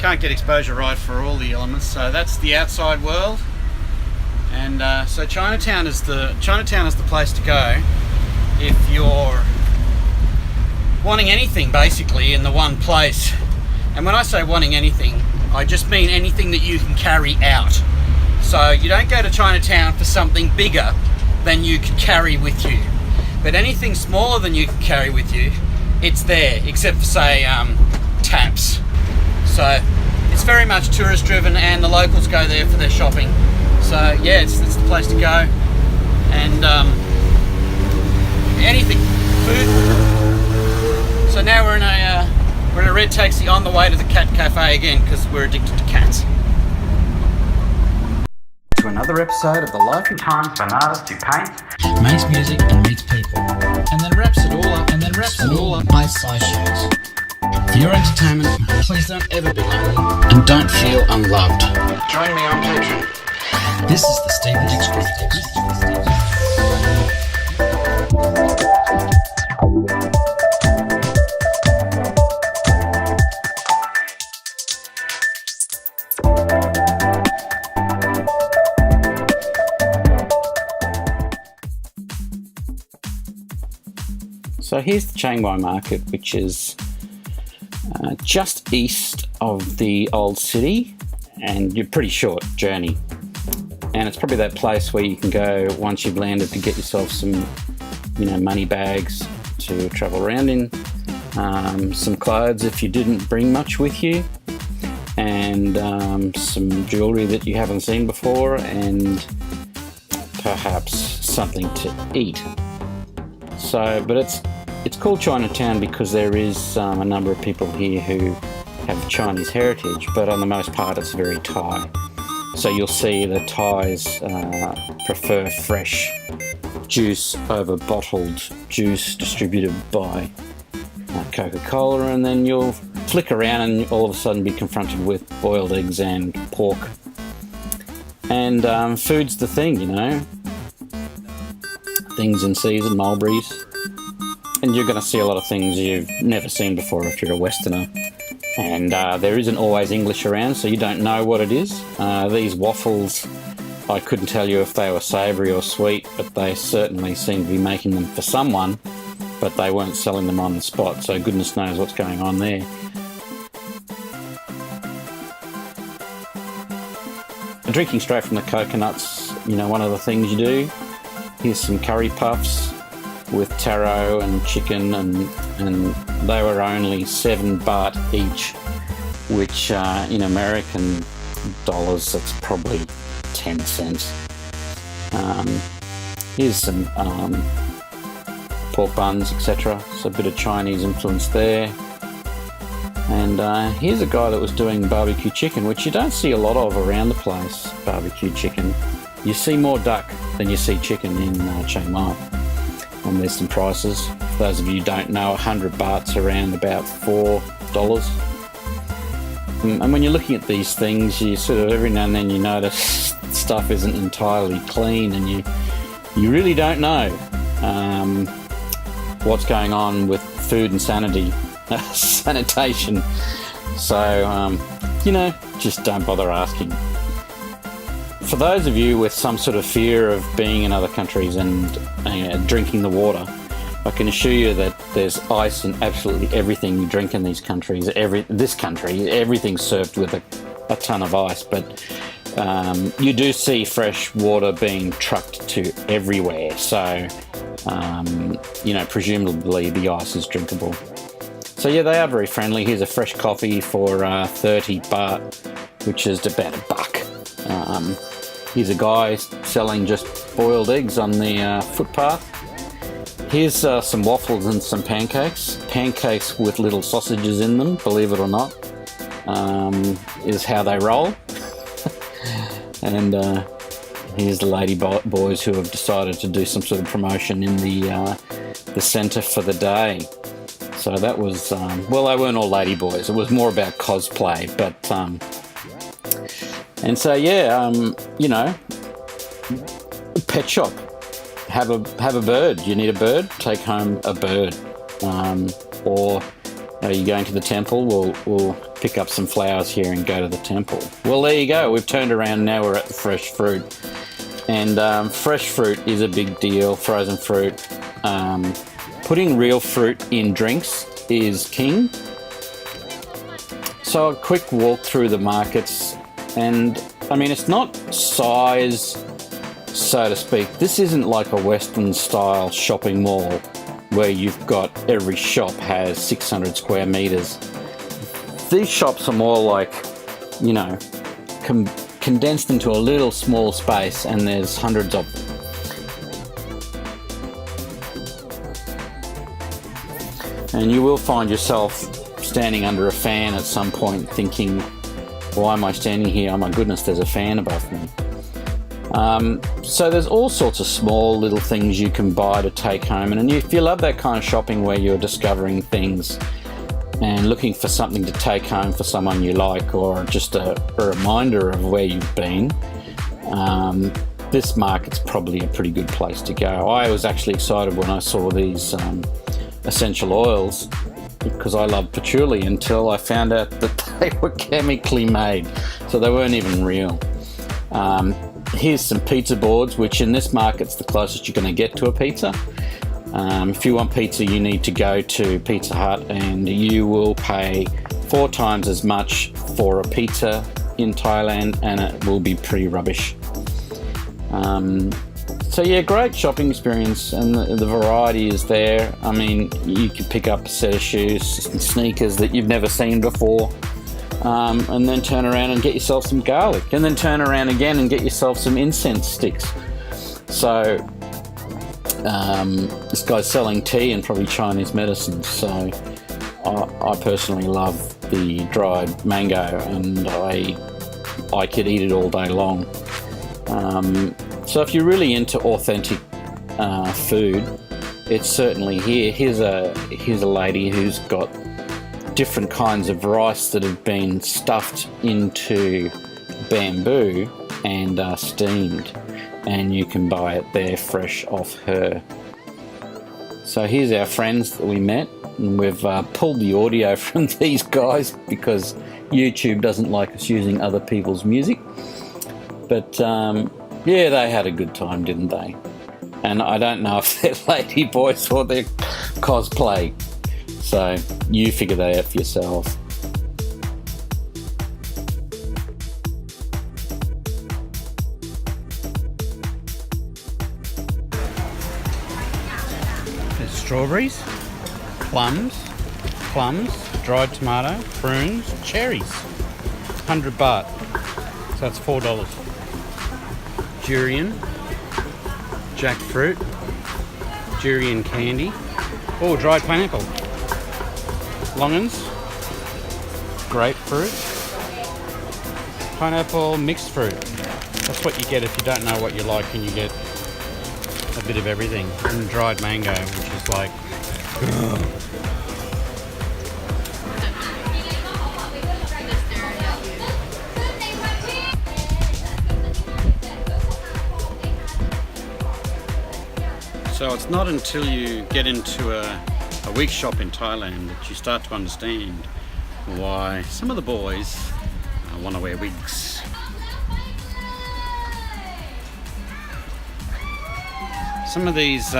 can't get exposure right for all the elements. So that's the outside world, and so Chinatown is the place to go if you're wanting anything basically in the one place. And when I say wanting anything, I just mean anything that you can carry out. So you don't go to Chinatown for something bigger than you can carry with you, but anything smaller than you can carry with you, it's there, except for say taps. So it's very much tourist driven, and the locals go there for their shopping. So yeah, it's the place to go. And anything, food. So now we're in a red taxi on the way to the cat cafe again, because we're addicted to cats. To another episode of the life and times of an artist who paints, makes music and meets people, and then wraps it all up by sideshows. For your entertainment, please don't ever be lonely, and don't feel unloved. join me on Patreon. This is the Stephen Dix Chronicles. So here's the Chiang Mai Market, which is just east of the old city, and you're pretty short journey. And it's probably that place where you can go once you've landed to get yourself some, money bags to travel around in, some clothes if you didn't bring much with you, and some jewelry that you haven't seen before, and perhaps something to eat. So, but it's called Chinatown because there is a number of people here who have Chinese heritage, but on the most part it's very Thai. So you'll see the Thais prefer fresh juice over bottled juice distributed by Coca-Cola, and then you'll flick around and all of a sudden be confronted with boiled eggs and pork. And food's the thing, things in season, mulberries. And you're going to see a lot of things you've never seen before if you're a Westerner. And there isn't always English around, so you don't know what it is. These waffles, I couldn't tell you if they were savoury or sweet, but they certainly seem to be making them for someone, but they weren't selling them on the spot, so goodness knows what's going on there. Drinking straight from the coconuts, one of the things you do. Here's some curry puffs with taro and chicken, and they were only 7 baht each, which in American dollars that's probably 10 cents. Here's some pork buns, etc. So a bit of Chinese influence there. And here's a guy that was doing barbecue chicken, which you don't see a lot of around the place, barbecue chicken. You see more duck than you see chicken in Chiang Mai. And there's some prices. For those of you who don't know, 100 baht's around about $4. And when you're looking at these things, you sort of every now and then you notice stuff isn't entirely clean, and you really don't know what's going on with food and sanitation. So, just don't bother asking. For those of you with some sort of fear of being in other countries and drinking the water, I can assure you that there's ice in absolutely everything you drink in these countries. Everything's served with a ton of ice, but you do see fresh water being trucked to everywhere. So, presumably the ice is drinkable. So yeah, they are very friendly. Here's a fresh coffee for 30 baht, which is about $1. Here's a guy selling just boiled eggs on the footpath. Here's some waffles and some pancakes. Pancakes with little sausages in them, believe it or not, is how they roll. And here's the lady boys who have decided to do some sort of promotion in the centre for the day. So that was, they weren't all lady boys. It was more about cosplay, but... And so pet shop. Have a bird. You need a bird? Take home a bird. Or are you going to the temple? We'll pick up some flowers here and go to the temple. Well, there you go. We've turned around. Now we're at the fresh fruit. And fresh fruit is a big deal, frozen fruit. Putting real fruit in drinks is king. So a quick walk through the markets, and I mean, it's not size, so to speak. This isn't like a Western style shopping mall where you've got every shop has 600 square meters. These shops are more like, you know, condensed into a little small space, and there's hundreds of them. And you will find yourself standing under a fan at some point thinking, why am I standing here? Oh my goodness, there's a fan above me. So there's all sorts of small little things you can buy to take home. And if you love that kind of shopping where you're discovering things and looking for something to take home for someone you like, or just a reminder of where you've been, this market's probably a pretty good place to go. I was actually excited when I saw these essential oils, because I love patchouli, until I found out that they were chemically made, so they weren't even real. Here's some pizza boards, which in this market's the closest you're going to get to a pizza. If you want pizza, you need to go to Pizza Hut, and you will pay 4 times as much for a pizza in Thailand, and it will be pretty rubbish. So yeah, great shopping experience, and the variety is there. I mean, you can pick up a set of shoes and sneakers that you've never seen before, and then turn around and get yourself some garlic, and then turn around again and get yourself some incense sticks. So this guy's selling tea and probably Chinese medicine, so I personally love the dried mango, and I could eat it all day long. So if you're really into authentic food, it's certainly here. Here's a lady who's got different kinds of rice that have been stuffed into bamboo and steamed, and you can buy it there fresh off her. So here's our friends that we met, and we've pulled the audio from these guys because YouTube doesn't like us using other people's music. But yeah, they had a good time, didn't they? And I don't know if they're lady boys or they're cosplay. So you figure that out for yourself. There's strawberries, plums, dried tomato, prunes, cherries. 100 baht. So that's $4. Durian, jackfruit, durian candy, oh, dried pineapple, longans, grapefruit, pineapple, mixed fruit. That's what you get if you don't know what you like, and you get a bit of everything. And dried mango, which is like, so it's not until you get into a wig shop in Thailand that you start to understand why some of the boys want to wear wigs. Some of these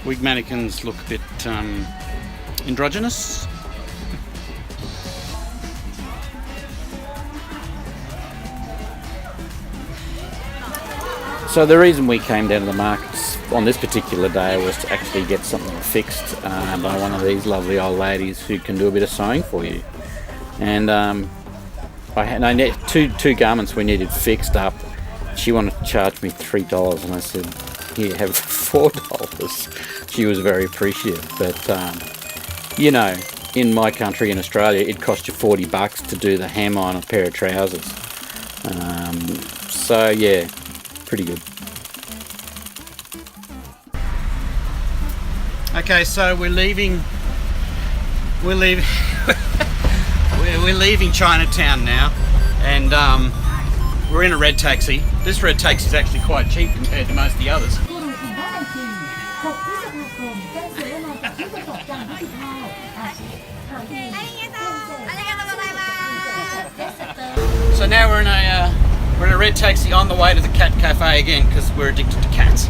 wig mannequins look a bit androgynous. So the reason we came down to the markets on this particular day was to actually get something fixed by one of these lovely old ladies who can do a bit of sewing for you. And I need two garments we needed fixed up. She wanted to charge me $3, and I said, here, have $4. She was very appreciative. But you know, in my country, in Australia, it cost you $40 to do the hem on a pair of trousers. So yeah, pretty good. Okay, so we're leaving Chinatown now, and we're in a red taxi. This red taxi is actually quite cheap compared to most of the others. now we're in a red taxi on the way to the cat cafe again because we're addicted to cats.